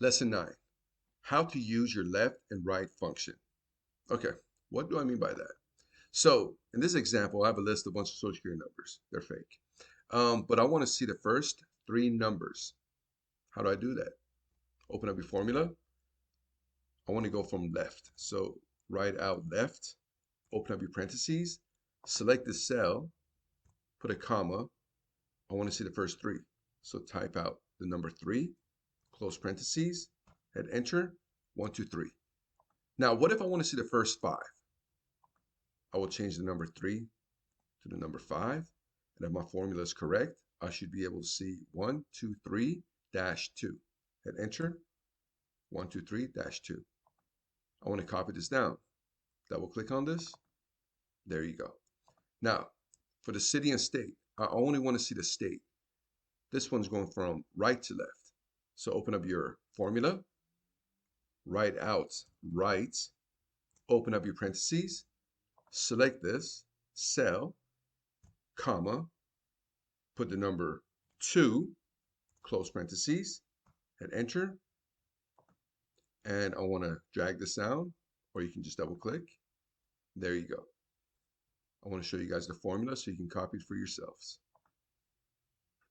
Lesson 9, how to use your left and right function. Okay, what do I mean by that? So in this example, I have a list of a bunch of social security numbers. They're fake. But I want to see the first three numbers. How do I do that? Open up your formula. I want to go from left. So write out left, open up your parentheses, select the cell, put a comma. I want to see the first three. So type out the number 3, close parentheses, hit enter, 1, 2, 3. Now, what if I want to see the first 5? I will change the number 3 to the number 5. And if my formula is correct, I should be able to see 1, 2, 3, dash 2. Hit enter, 1, 2, 3, dash 2. I want to copy this down. Double click on this. There you go. Now, for the city and state, I only want to see the state. This one's going from right to left. So open up your formula, write out right, open up your parentheses, select this, cell, comma, put the number 2, close parentheses, hit enter, and I want to drag this down, or you can just double click. There you go. I want to show you guys the formula so you can copy it for yourselves.